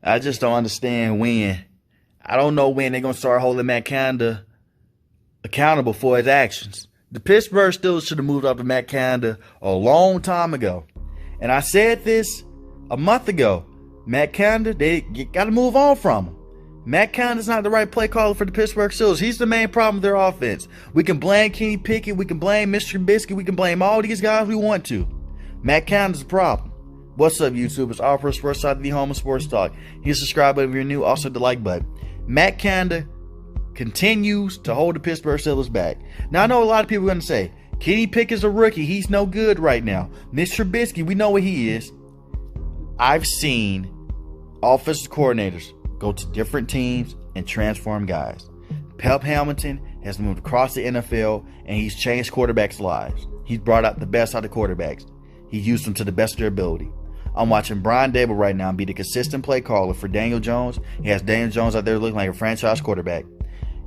I just don't understand when. I don't know when they're going to start holding Matt Canada accountable for his actions. The Pittsburgh Steelers should have moved up to Matt Canada a long time ago. And I said this a month ago. Matt Canada, you got to move on from him. Matt Canada's not the right play caller for the Pittsburgh Steelers. He's the main problem with their offense. We can blame Kenny Pickett. We can blame Mr. Trubisky. We can blame all these guys we want to. Matt Canada's the problem. What's up, YouTube? It's All Pro Sports Side of the home of sports talk. Hit the subscribe button if you're new. Also the like button. Matt Canada continues to hold the Pittsburgh Steelers back. Now, I know a lot of people are going to say, Kenny Pickett's a rookie. He's no good right now. Mr. Trubisky, we know what he is. I've seen offensive coordinators go to different teams and transform guys. Pep Hamilton has moved across the NFL and he's changed quarterbacks' lives. He's brought out the best out of quarterbacks. He used them to the best of their ability. I'm watching Brian Dable right now be the consistent play caller for Daniel Jones. He has Daniel Jones out there looking like a franchise quarterback.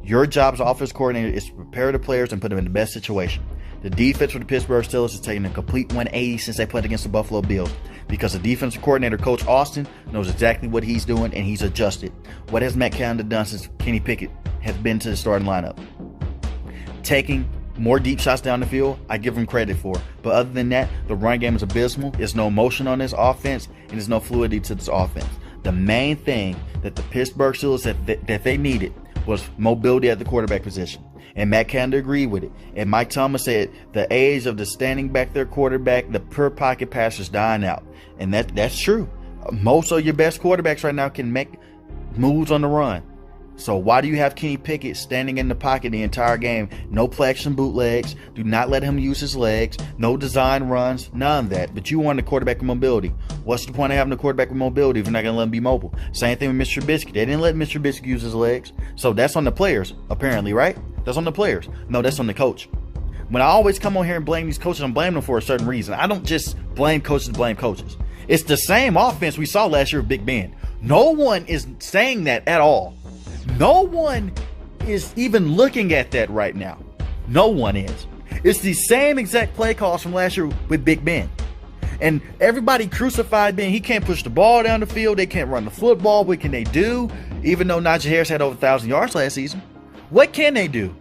Your job as offensive coordinator is to prepare the players and put them in the best situation. The defense for the Pittsburgh Steelers is taking a complete 180 since they played against the Buffalo Bills, because the defensive coordinator, Coach Austin, knows exactly what he's doing and he's adjusted. What has Matt Canada done since Kenny Pickett has been to the starting lineup? Taking more deep shots down the field, I give him credit for. But other than that, the run game is abysmal. There's no motion on this offense, and there's no fluidity to this offense. The main thing that the Pittsburgh Steelers that they needed was mobility at the quarterback position. And Matt Canada agreed with it. And Mike Thomas said the age of the standing back there quarterback, the pure pocket pass is dying out. And that's true. Most of your best quarterbacks right now can make moves on the run. So why do you have Kenny Pickett standing in the pocket the entire game? No play action bootlegs. Do not let him use his legs. No design runs. None of that. But you want a quarterback with mobility. What's the point of having a quarterback with mobility if you're not going to let him be mobile? Same thing with Mr. Trubisky. They didn't let Mr. Trubisky use his legs. So that's on the players, apparently, right? That's on the players. No, that's on the coach. When I always come on here and blame these coaches, I'm blaming them for a certain reason. I don't just blame coaches to blame coaches. It's the same offense we saw last year with Big Ben. No one is saying that at all. No one is even looking at that right now. No one is. It's the same exact play calls from last year with Big Ben. And everybody crucified Ben. He can't push the ball down the field. They can't run the football. What can they do? Even though Najee Harris had over 1,000 yards last season. What can they do?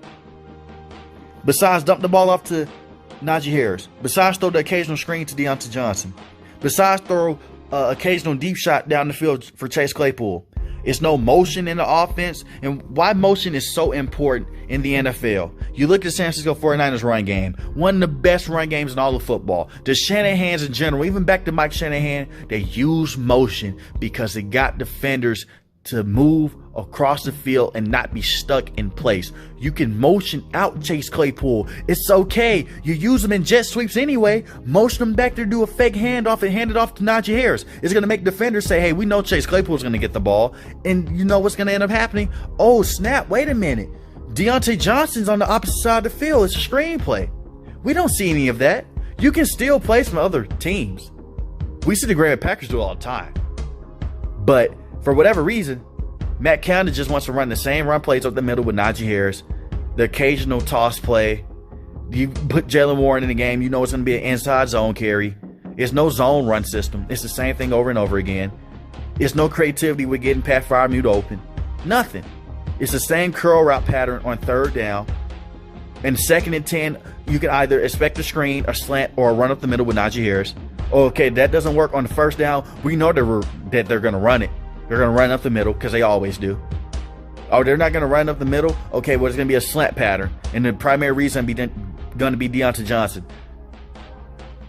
Besides dump the ball off to Najee Harris. Besides throw the occasional screen to Deontay Johnson. Besides throw occasional deep shot down the field for Chase Claypool. It's no motion in the offense. And why motion is so important in the NFL. You look at the San Francisco 49ers run game. One of the best run games in all of football. The Shanahans in general, even back to Mike Shanahan, they use motion because it got defenders to move across the field and not be stuck in place. You can motion out Chase Claypool. It's okay. You use them in jet sweeps anyway. Motion them back there, do a fake handoff and hand it off to Najee Harris. It's going to make defenders say, hey, we know Chase Claypool is going to get the ball. And you know what's going to end up happening? Oh, snap. Wait a minute. Deontay Johnson's on the opposite side of the field. It's a screenplay. We don't see any of that. You can steal plays from other teams. We see the Green Bay Packers do it all the time. But for whatever reason, Matt Canada just wants to run the same run plays up the middle with Najee Harris. The occasional toss play. You put Jalen Warren in the game, you know it's going to be an inside zone carry. It's no zone run system. It's the same thing over and over again. It's no creativity with getting Pat Freiermuth open. Nothing. It's the same curl route pattern on third down. And 2nd and 10, you can either expect a screen, a slant, or a run up the middle with Najee Harris. Okay, that doesn't work on the first down. We know that they're going to run it. They're going to run up the middle because they always do. Oh, they're not going to run up the middle? Okay, well, it's going to be a slant pattern. And the primary reason going to be Deontay Johnson.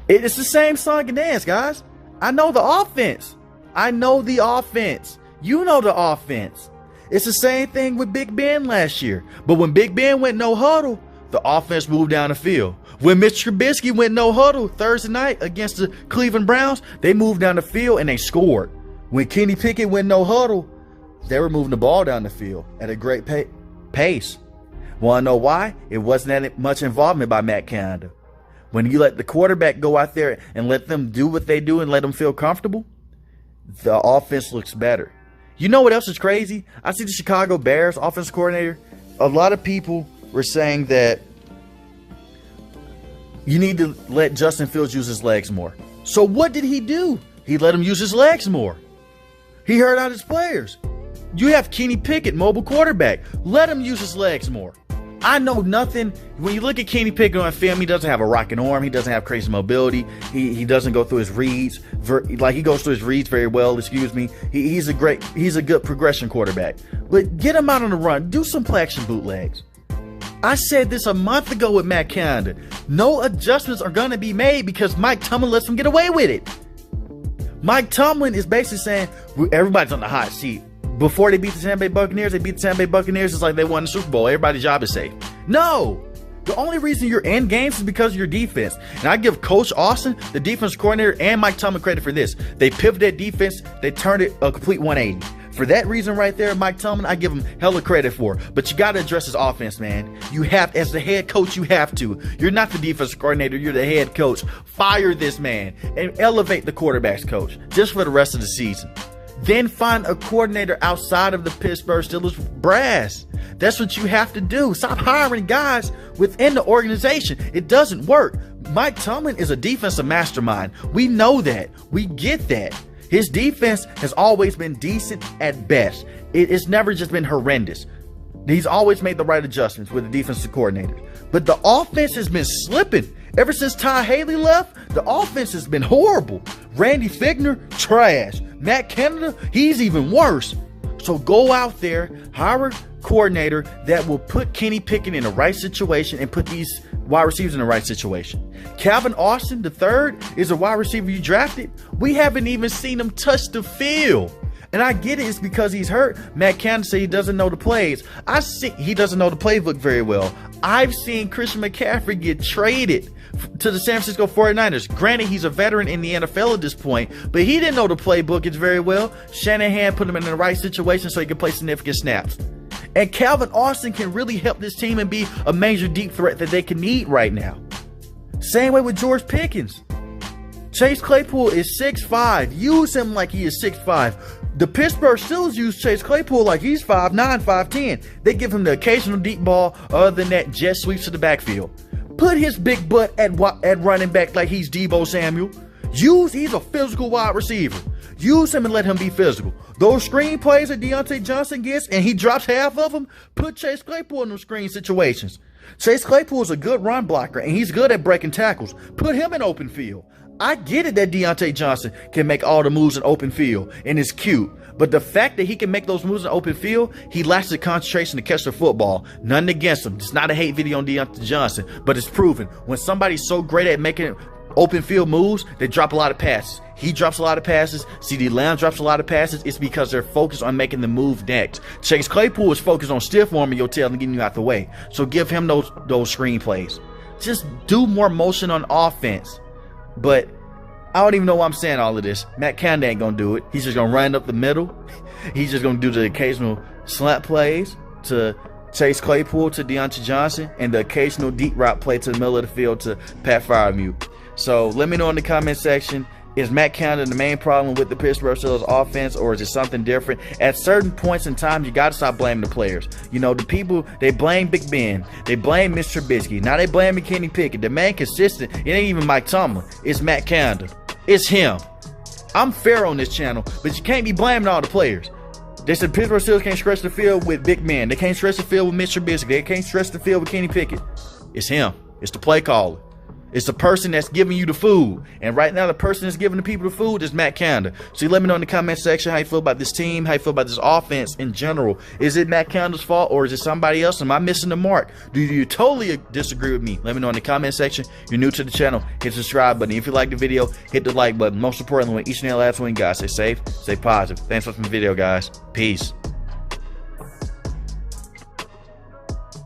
It's the same song and dance, guys. I know the offense. I know the offense. You know the offense. It's the same thing with Big Ben last year. But when Big Ben went no huddle, the offense moved down the field. When Mr. Trubisky went no huddle Thursday night against the Cleveland Browns, they moved down the field and they scored. When Kenny Pickett went no huddle, they were moving the ball down the field at a great pace. Want to know why? It wasn't that much involvement by Matt Canada. When you let the quarterback go out there and let them do what they do and let them feel comfortable, the offense looks better. You know what else is crazy? I see the Chicago Bears offensive coordinator. A lot of people were saying that you need to let Justin Fields use his legs more. So what did he do? He let him use his legs more. He hurt out his players. You have Kenny Pickett, mobile quarterback. Let him use his legs more. I know nothing. When you look at Kenny Pickett on film, he doesn't have a rocking arm. He doesn't have crazy mobility. He doesn't go through his reads. He goes through his reads very well, excuse me. He's a good progression quarterback. But get him out on the run. Do some play action bootlegs. I said this a month ago with Matt Canada. No adjustments are going to be made because Mike Tomlin lets him get away with it. Mike Tomlin is basically saying everybody's on the hot seat. Before they beat the Tampa Bay Buccaneers, it's like they won the Super Bowl. Everybody's job is safe. No! The only reason you're in games is because of your defense. And I give Coach Austin, the defense coordinator, and Mike Tomlin credit for this. They pivoted that defense. They turned it a complete 180. For that reason right there, Mike Tomlin, I give him hella credit for. But you got to address his offense, man. You have, as the head coach, you have to. You're not the defense coordinator. You're the head coach. Fire this man and elevate the quarterback's coach just for the rest of the season. Then find a coordinator outside of the Pittsburgh Steelers brass. That's what you have to do. Stop hiring guys within the organization. It doesn't work. Mike Tomlin is a defensive mastermind. We know that. We get that. His defense has always been decent at best. It's never just been horrendous. He's always made the right adjustments with the defensive coordinator. But the offense has been slipping. Ever since Ty Haley left, the offense has been horrible. Randy Figner, trash. Matt Canada, he's even worse. So go out there, hire a coordinator that will put Kenny Pickett in the right situation and put these wide receivers in the right situation. Calvin Austin III is a wide receiver you drafted. We haven't even seen him touch the field. And I get it, it's because he's hurt. Matt Canada said he doesn't know the plays. He doesn't know the playbook very well. I've seen Christian McCaffrey get traded to the San Francisco 49ers. Granted, he's a veteran in the NFL at this point, but he didn't know the playbook very well. Shanahan put him in the right situation so he could play significant snaps. And Calvin Austin can really help this team and be a major deep threat that they can need right now. Same way with George Pickens. Chase Claypool is 6'5". Use him like he is 6'5". The Pittsburgh Steelers use Chase Claypool like he's 5'9", 5'10". They give him the occasional deep ball. Other than that, jet sweeps to the backfield. Put his big butt at running back like he's Deebo Samuel. He's a physical wide receiver. Use him and let him be physical. Those screen plays that Deontay Johnson gets and he drops half of them, put Chase Claypool in those screen situations. Chase Claypool is a good run blocker and he's good at breaking tackles. Put him in open field. I get it that Deontay Johnson can make all the moves in open field and it's cute. But the fact that he can make those moves in open field, he lacks the concentration to catch the football. Nothing against him. It's not a hate video on Deontay Johnson, but it's proven. When somebody's so great at making open field moves, they drop a lot of passes. He drops a lot of passes. CeeDee Lamb drops a lot of passes. It's because they're focused on making the move next. Chase Claypool is focused on stiff arming your tail and getting you out the way. So give him those screen plays. Just do more motion on offense. But I don't even know why I'm saying all of this. Matt Canada ain't going to do it. He's just going to run up the middle. He's just going to do the occasional slant plays to Chase Claypool to Deontay Johnson and the occasional deep route play to the middle of the field to Pat Freiermuth. So let me know in the comment section. Is Matt Canada the main problem with the Pittsburgh Steelers offense, or is it something different? At certain points in time, you got to stop blaming the players. You know, the people, they blame Big Ben. They blame Mr. Trubisky. Now they blame Kenny Pickett. The man consistent, it ain't even Mike Tomlin. It's Matt Canada. It's him. I'm fair on this channel, but you can't be blaming all the players. They said Pittsburgh Steelers can't stretch the field with big men. They can't stretch the field with Mr. Trubisky. They can't stretch the field with Kenny Pickett. It's him. It's the play caller. It's the person that's giving you the food. And right now, the person that's giving the people the food is Matt Canada. So you let me know in the comment section how you feel about this team, how you feel about this offense in general. Is it Matt Canada's fault, or is it somebody else? Am I missing the mark? Do you totally disagree with me? Let me know in the comment section. If you're new to the channel, hit the subscribe button. If you like the video, hit the like button. Most importantly, when each and every last one, guys, stay safe, stay positive. Thanks for watching the video, guys. Peace.